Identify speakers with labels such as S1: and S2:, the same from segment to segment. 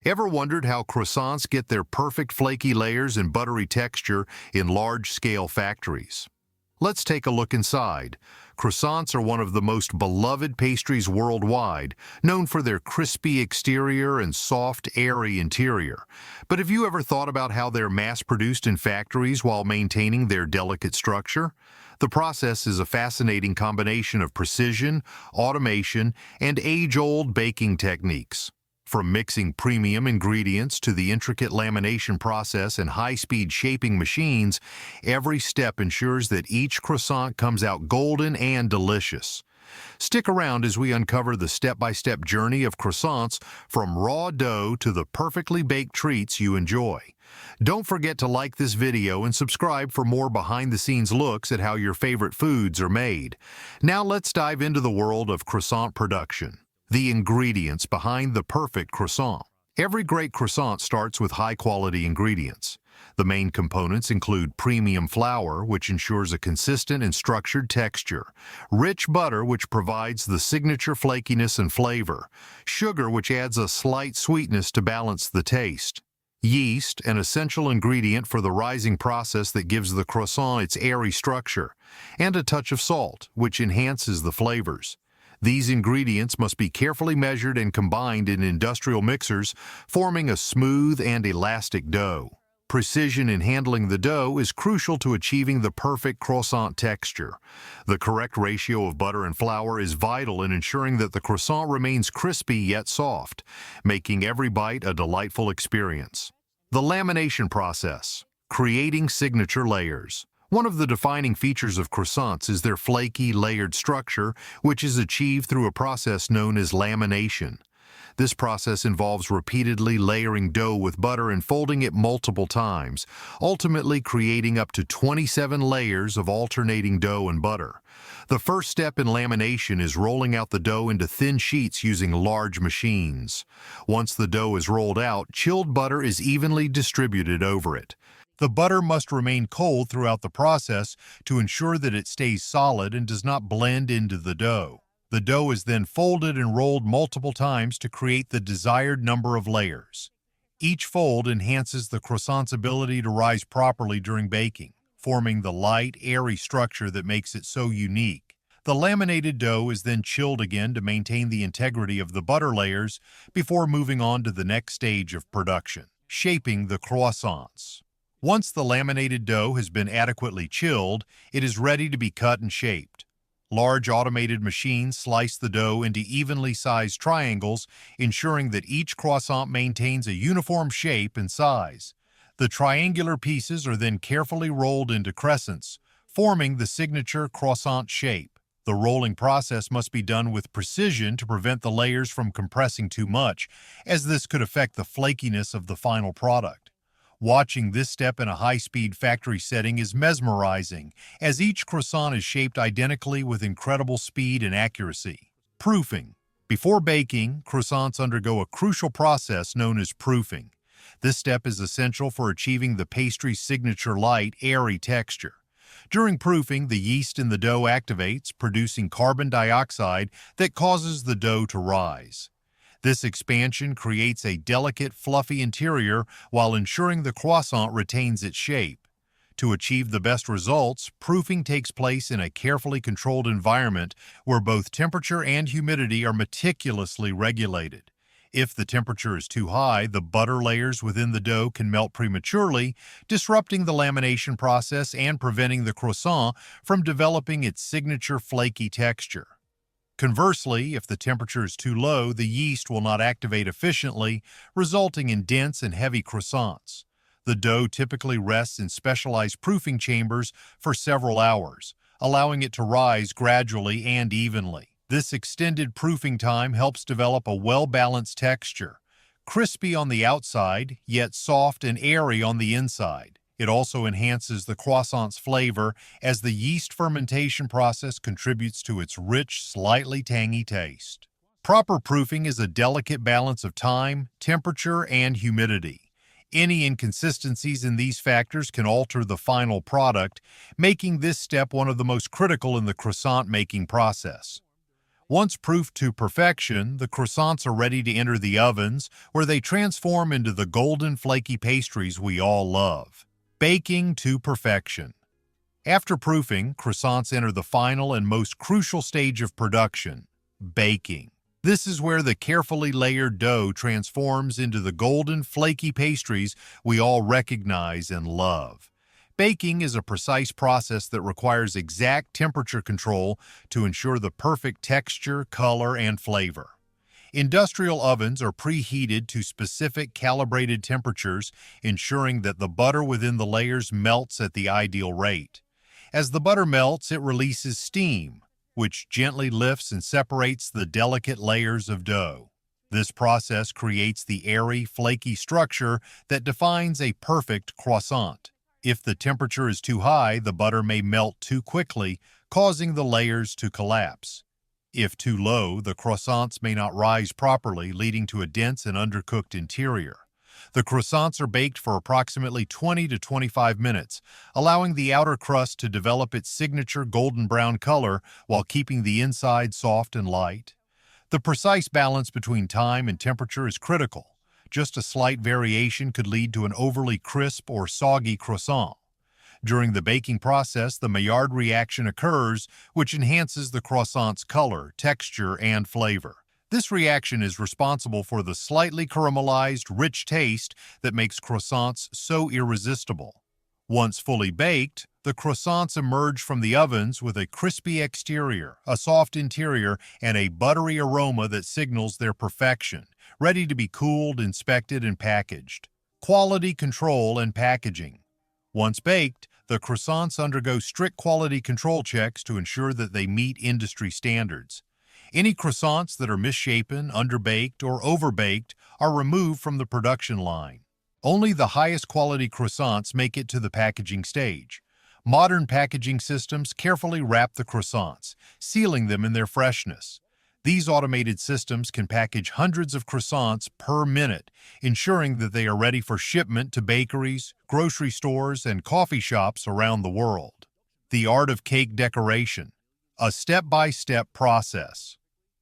S1: Ever wondered how croissants get their perfect flaky layers and buttery texture in large-scale factories? Let's take a look inside. Croissants are one of the most beloved pastries worldwide, known for their crispy exterior and soft, airy interior. But have you ever thought about how they're mass-produced in factories while maintaining their delicate structure? The process is a fascinating combination of precision, automation, and age-old baking techniques. From mixing premium ingredients to the intricate lamination process and high-speed shaping machines, every step ensures that each croissant comes out golden and delicious. Stick around as we uncover the step-by-step journey of croissants from raw dough to the perfectly baked treats you enjoy. Don't forget to like this video and subscribe for more behind-the-scenes looks at how your favorite foods are made. Now let's dive into the world of croissant production. The ingredients behind the perfect croissant. Every great croissant starts with high-quality ingredients. The main components include premium flour, which ensures a consistent and structured texture, rich butter, which provides the signature flakiness and flavor, sugar, which adds a slight sweetness to balance the taste, yeast, an essential ingredient for the rising process that gives the croissant its airy structure, and a touch of salt, which enhances the flavors. These ingredients must be carefully measured and combined in industrial mixers, forming a smooth and elastic dough. Precision in handling the dough is crucial to achieving the perfect croissant texture. The correct ratio of butter and flour is vital in ensuring that the croissant remains crispy yet soft, making every bite a delightful experience. The lamination process. Creating signature layers. One of the defining features of croissants is their flaky, layered structure, which is achieved through a process known as lamination. This process involves repeatedly layering dough with butter and folding it multiple times, ultimately creating up to 27 layers of alternating dough and butter. The first step in lamination is rolling out the dough into thin sheets using large machines. Once the dough is rolled out, chilled butter is evenly distributed over it. The butter must remain cold throughout the process to ensure that it stays solid and does not blend into the dough. The dough is then folded and rolled multiple times to create the desired number of layers. Each fold enhances the croissant's ability to rise properly during baking, forming the light, airy structure that makes it so unique. The laminated dough is then chilled again to maintain the integrity of the butter layers before moving on to the next stage of production, shaping the croissants. Once the laminated dough has been adequately chilled, it is ready to be cut and shaped. Large automated machines slice the dough into evenly sized triangles, ensuring that each croissant maintains a uniform shape and size. The triangular pieces are then carefully rolled into crescents, forming the signature croissant shape. The rolling process must be done with precision to prevent the layers from compressing too much, as this could affect the flakiness of the final product. Watching this step in a high-speed factory setting is mesmerizing, as each croissant is shaped identically with incredible speed and accuracy. Proofing. Before baking, croissants undergo a crucial process known as proofing. This step is essential for achieving the pastry's signature light, airy texture. During proofing, the yeast in the dough activates, producing carbon dioxide that causes the dough to rise. This expansion creates a delicate, fluffy interior while ensuring the croissant retains its shape. To achieve the best results, proofing takes place in a carefully controlled environment where both temperature and humidity are meticulously regulated. If the temperature is too high, the butter layers within the dough can melt prematurely, disrupting the lamination process and preventing the croissant from developing its signature flaky texture. Conversely, if the temperature is too low, the yeast will not activate efficiently, resulting in dense and heavy croissants. The dough typically rests in specialized proofing chambers for several hours, allowing it to rise gradually and evenly. This extended proofing time helps develop a well-balanced texture, crispy on the outside, yet soft and airy on the inside. It also enhances the croissant's flavor as the yeast fermentation process contributes to its rich, slightly tangy taste. Proper proofing is a delicate balance of time, temperature, and humidity. Any inconsistencies in these factors can alter the final product, making this step one of the most critical in the croissant making process. Once proofed to perfection, the croissants are ready to enter the ovens, where they transform into the golden flaky pastries we all love. Baking to perfection. After proofing, croissants enter the final and most crucial stage of production, baking. This is where the carefully layered dough transforms into the golden, flaky pastries we all recognize and love. Baking is a precise process that requires exact temperature control to ensure the perfect texture, color, and flavor. Industrial ovens are preheated to specific calibrated temperatures, ensuring that the butter within the layers melts at the ideal rate. As the butter melts, it releases steam, which gently lifts and separates the delicate layers of dough. This process creates the airy, flaky structure that defines a perfect croissant. If the temperature is too high, the butter may melt too quickly, causing the layers to collapse. If too low, the croissants may not rise properly, leading to a dense and undercooked interior. The croissants are baked for approximately 20 to 25 minutes, allowing the outer crust to develop its signature golden brown color while keeping the inside soft and light. The precise balance between time and temperature is critical. Just a slight variation could lead to an overly crisp or soggy croissant. During the baking process, the Maillard reaction occurs, which enhances the croissant's color, texture, and flavor. This reaction is responsible for the slightly caramelized, rich taste that makes croissants so irresistible. Once fully baked, the croissants emerge from the ovens with a crispy exterior, a soft interior, and a buttery aroma that signals their perfection, ready to be cooled, inspected, and packaged. Quality control and packaging. Once baked, the croissants undergo strict quality control checks to ensure that they meet industry standards. Any croissants that are misshapen, underbaked, or overbaked are removed from the production line. Only the highest quality croissants make it to the packaging stage. Modern packaging systems carefully wrap the croissants, sealing them in their freshness. These automated systems can package hundreds of croissants per minute, ensuring that they are ready for shipment to bakeries, grocery stores, and coffee shops around the world. The art of cake decoration. A step-by-step process.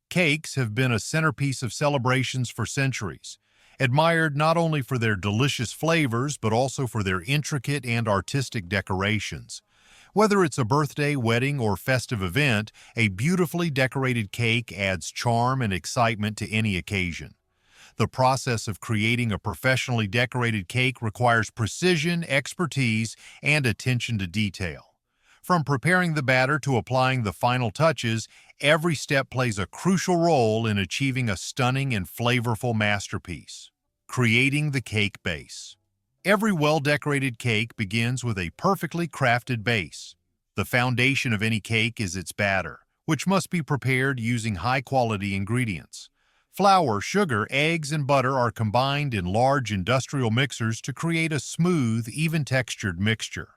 S1: Cakes have been a centerpiece of celebrations for centuries, admired not only for their delicious flavors but also for their intricate and artistic decorations. Whether it's a birthday, wedding, or festive event, a beautifully decorated cake adds charm and excitement to any occasion. The process of creating a professionally decorated cake requires precision, expertise, and attention to detail. From preparing the batter to applying the final touches, every step plays a crucial role in achieving a stunning and flavorful masterpiece. Creating the cake base. Every well-decorated cake begins with a perfectly crafted base. The foundation of any cake is its batter, which must be prepared using high-quality ingredients. Flour, sugar, eggs, and butter are combined in large industrial mixers to create a smooth, even-textured mixture.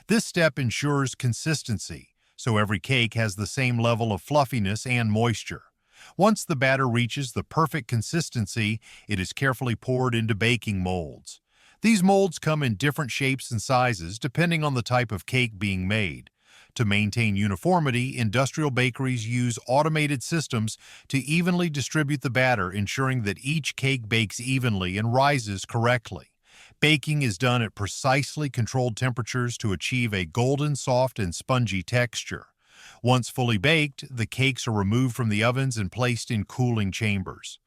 S1: This step ensures consistency, so every cake has the same level of fluffiness and moisture. Once the batter reaches the perfect consistency, it is carefully poured into baking molds. These molds come in different shapes and sizes depending on the type of cake being made. To maintain uniformity, industrial bakeries use automated systems to evenly distribute the batter, ensuring that each cake bakes evenly and rises correctly. Baking is done at precisely controlled temperatures to achieve a golden, soft, and spongy texture. Once fully baked, the cakes are removed from the ovens and placed in cooling chambers.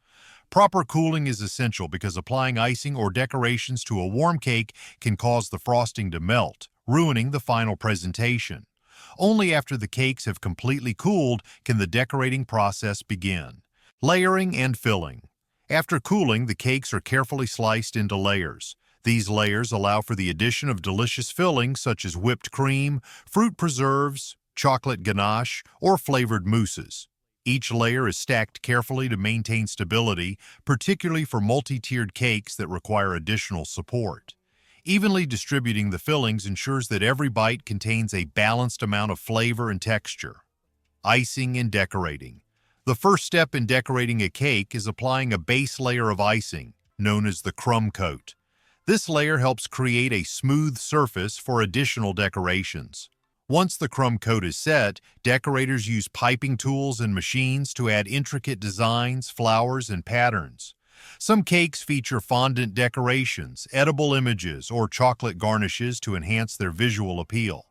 S1: Proper cooling is essential because applying icing or decorations to a warm cake can cause the frosting to melt, ruining the final presentation. Only after the cakes have completely cooled can the decorating process begin. Layering and filling. After cooling, the cakes are carefully sliced into layers. These layers allow for the addition of delicious fillings such as whipped cream, fruit preserves, chocolate ganache, or flavored mousses. Each layer is stacked carefully to maintain stability, particularly for multi-tiered cakes that require additional support. Evenly distributing the fillings ensures that every bite contains a balanced amount of flavor and texture. Icing and decorating. The first step in decorating a cake is applying a base layer of icing, known as the crumb coat. This layer helps create a smooth surface for additional decorations. Once the crumb coat is set, decorators use piping tools and machines to add intricate designs, flowers, and patterns. Some cakes feature fondant decorations, edible images, or chocolate garnishes to enhance their visual appeal.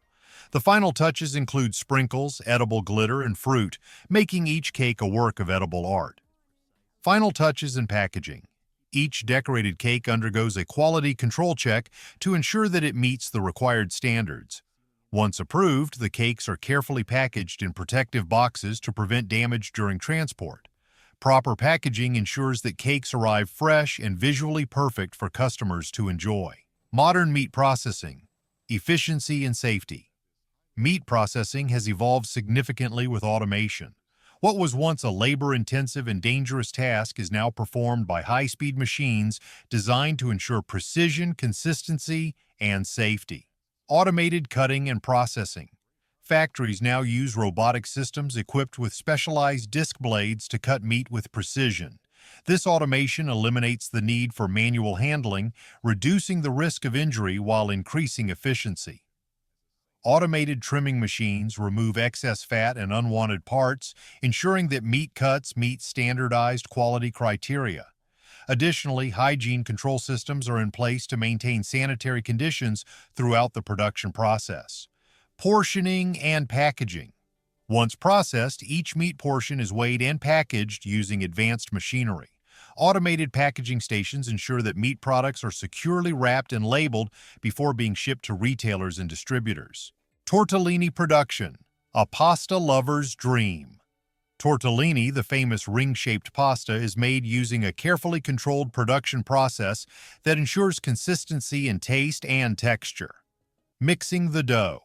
S1: The final touches include sprinkles, edible glitter, and fruit, making each cake a work of edible art. Final touches and packaging. Each decorated cake undergoes a quality control check to ensure that it meets the required standards. Once approved, the cakes are carefully packaged in protective boxes to prevent damage during transport. Proper packaging ensures that cakes arrive fresh and visually perfect for customers to enjoy. Modern meat processing, efficiency and safety. Meat processing has evolved significantly with automation. What was once a labor-intensive and dangerous task is now performed by high-speed machines designed to ensure precision, consistency, and safety. Automated cutting and processing. Factories now use robotic systems equipped with specialized disc blades to cut meat with precision. This automation eliminates the need for manual handling, reducing the risk of injury while increasing efficiency. Automated trimming machines remove excess fat and unwanted parts, ensuring that meat cuts meet standardized quality criteria. Additionally, hygiene control systems are in place to maintain sanitary conditions throughout the production process. Portioning and packaging. Once processed, each meat portion is weighed and packaged using advanced machinery. Automated packaging stations ensure that meat products are securely wrapped and labeled before being shipped to retailers and distributors. Tortellini production, a pasta lover's dream. Tortellini, the famous ring-shaped pasta, is made using a carefully controlled production process that ensures consistency in taste and texture. Mixing the dough.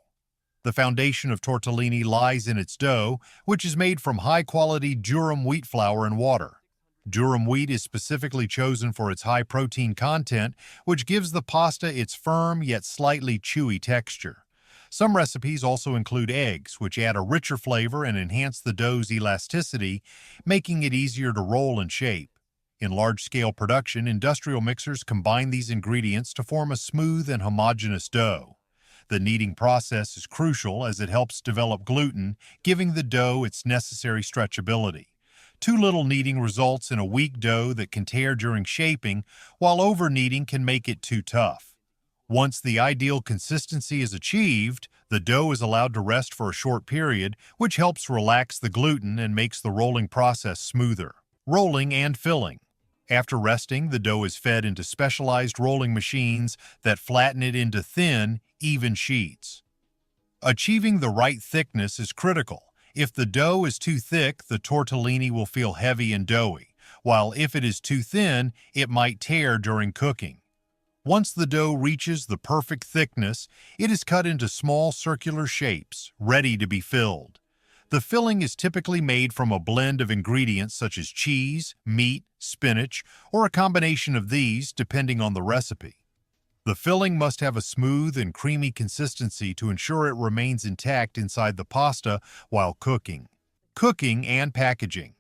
S1: The foundation of tortellini lies in its dough, which is made from high-quality durum wheat flour and water. Durum wheat is specifically chosen for its high protein content, which gives the pasta its firm yet slightly chewy texture. Some recipes also include eggs, which add a richer flavor and enhance the dough's elasticity, making it easier to roll and shape. In large-scale production, industrial mixers combine these ingredients to form a smooth and homogeneous dough. The kneading process is crucial as it helps develop gluten, giving the dough its necessary stretchability. Too little kneading results in a weak dough that can tear during shaping, while over-kneading can make it too tough. Once the ideal consistency is achieved, the dough is allowed to rest for a short period, which helps relax the gluten and makes the rolling process smoother. Rolling and filling. After resting, the dough is fed into specialized rolling machines that flatten it into thin, even sheets. Achieving the right thickness is critical. If the dough is too thick, the tortellini will feel heavy and doughy, while if it is too thin, it might tear during cooking. Once the dough reaches the perfect thickness, it is cut into small circular shapes, ready to be filled. The filling is typically made from a blend of ingredients such as cheese, meat, spinach, or a combination of these depending on the recipe. The filling must have a smooth and creamy consistency to ensure it remains intact inside the pasta while cooking. Cooking and packaging.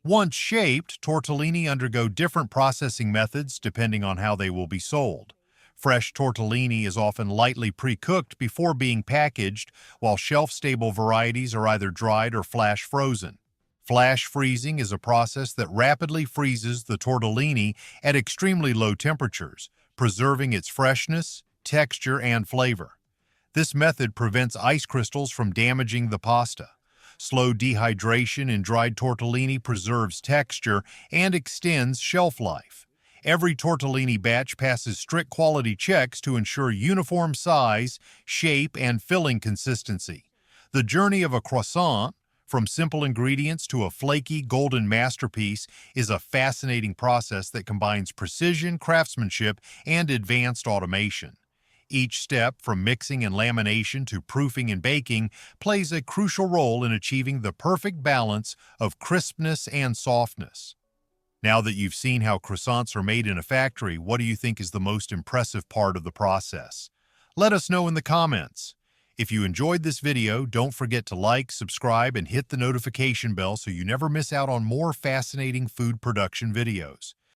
S1: Once shaped, tortellini undergo different processing methods depending on how they will be sold. Fresh tortellini is often lightly pre-cooked before being packaged, while shelf-stable varieties are either dried or flash frozen. Flash freezing is a process that rapidly freezes the tortellini at extremely low temperatures, preserving its freshness, texture, and flavor. This method prevents ice crystals from damaging the pasta. Slow dehydration in dried tortellini preserves texture and extends shelf life. Every tortellini batch passes strict quality checks to ensure uniform size, shape, and filling consistency. The journey of a croissant, from simple ingredients to a flaky, golden masterpiece, is a fascinating process that combines precision, craftsmanship, and advanced automation. Each step, from mixing and lamination to proofing and baking, plays a crucial role in achieving the perfect balance of crispness and softness. Now that you've seen how croissants are made in a factory, what do you think is the most impressive part of the process? Let us know in the comments. If you enjoyed this video, don't forget to like, subscribe, and hit the notification bell so you never miss out on more fascinating food production videos.